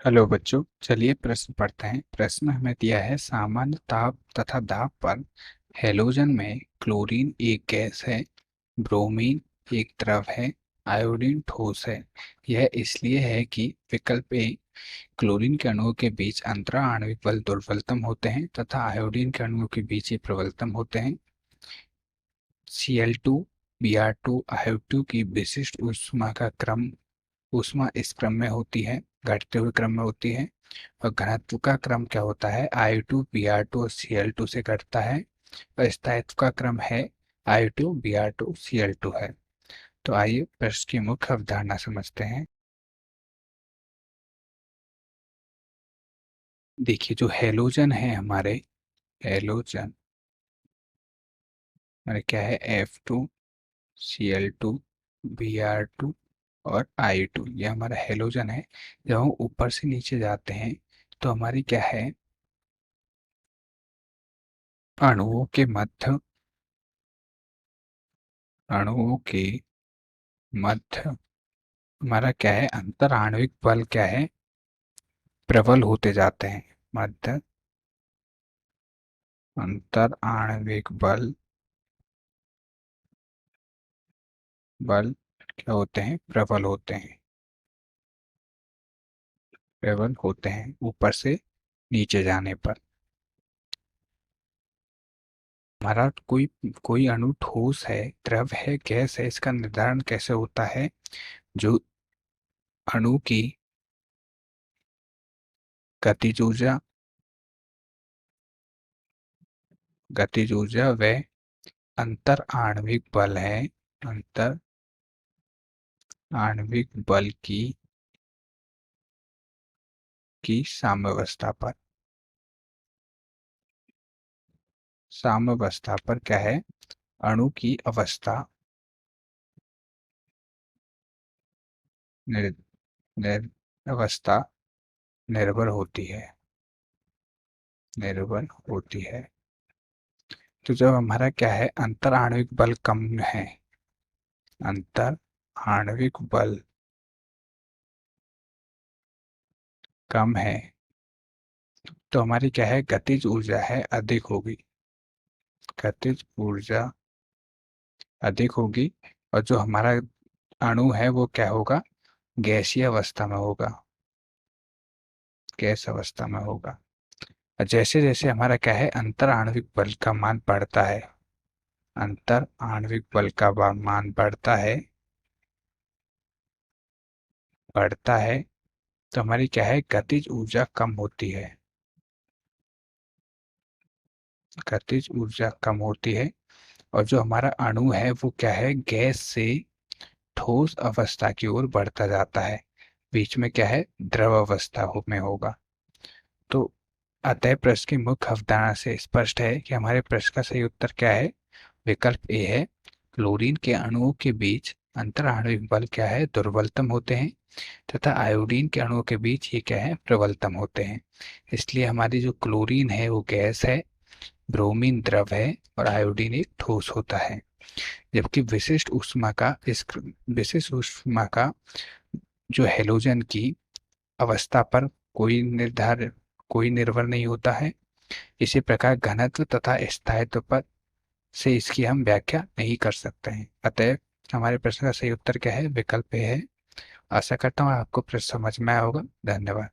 Hello बच्चों, चलिए प्रश्न पढ़ते हैं। प्रश्न हमें दिया है, सामान्य ताप तथा दाब पर हैलोजन में क्लोरीन एक गैस है, ब्रोमीन एक द्रव है, आयोडीन ठोस है। यह इसलिए है कि विकल्प ए, क्लोरीन के अणुओं के बीच अंतरा आणविक बल दुर्बलतम होते हैं तथा आयोडीन के अणुओं के बीच ये प्रबलतम होते हैं। Cl2 Br2 आयोडो की विशिष्ट ऊष्मा इस क्रम में होती है, घटते हुए क्रम में होती है। और घनत्व का क्रम क्या होता है? I2 Br2 और Cl2 से घटता है। और स्थायित्व का क्रम है I2 Br2 Cl2 है। तो आइए प्रश्न की मुख्य अवधारणा समझते हैं। देखिए, जो हैलोजन है हमारे हैलोजन हमारे क्या है? F2 Cl2 Br2 और I2, ये हमारा हैलोजन है। जब हम ऊपर से नीचे जाते हैं तो हमारी क्या है? अणुओं के मध्य अणुओं के मध्य हमारा क्या है? अंतर आणविक बल क्या है? प्रबल होते जाते हैं। मध्य अंतर आणविक बल क्या होते हैं? प्रबल होते हैं। प्रबल होते हैं ऊपर से नीचे जाने पर। हमारा कोई कोई अणु ठोस है, द्रव है, गैस है, इसका निर्धारण कैसे होता है? जो अणु की गतिज ऊर्जा व अंतर आणविक बल है। अंतर आणविक बल की साम्यावस्था पर क्या है? अणु की अवस्था निर, निर, अवस्था निर्भर होती है। तो जब हमारा क्या है? अंतर आणविक बल कम है, अंतर आणविक बल कम है, तो हमारी क्या है? गतिज ऊर्जा है अधिक होगी। गतिज ऊर्जा अधिक होगी। और जो हमारा अणु है वो क्या होगा? गैसीय अवस्था में होगा। गैस अवस्था में होगा। और जैसे जैसे हमारा क्या है? अंतर आणविक बल का मान बढ़ता है, अंतर आणविक बल का मान बढ़ता है, तो हमारी क्या है? गतिज ऊर्जा कम होती है। गतिज ऊर्जा कम होती है। और जो हमारा अणु है वो क्या है? गैस से ठोस अवस्था की ओर बढ़ता जाता है। बीच में क्या है? द्रव अवस्था में होगा। तो अतः प्रश्न की मुख्य अवधारणा से स्पष्ट है कि हमारे प्रश्न का सही उत्तर क्या है? विकल्प ए है। क्लोरीन के अणुओं के बीच अंतर आणविक बल क्या है? दुर्बलतम होते हैं तथा आयोडीन के अणुओं के बीच ये क्या है? प्रबलतम होते हैं। इसलिए हमारी जो क्लोरीन है वो गैस है, ब्रोमीन द्रव है और आयोडीन एक ठोस होता है। जबकि विशिष्ट ऊष्मा का जो हैलोजन की अवस्था पर कोई निर्भर नहीं होता है। इसी प्रकार घनत्व तथा स्थायित्व पर से इसकी हम व्याख्या नहीं कर सकते हैं। अतः हमारे प्रश्न का सही उत्तर क्या है? विकल्प ए है। आशा करता हूँ आपको प्रश्न समझ में आया होगा। धन्यवाद।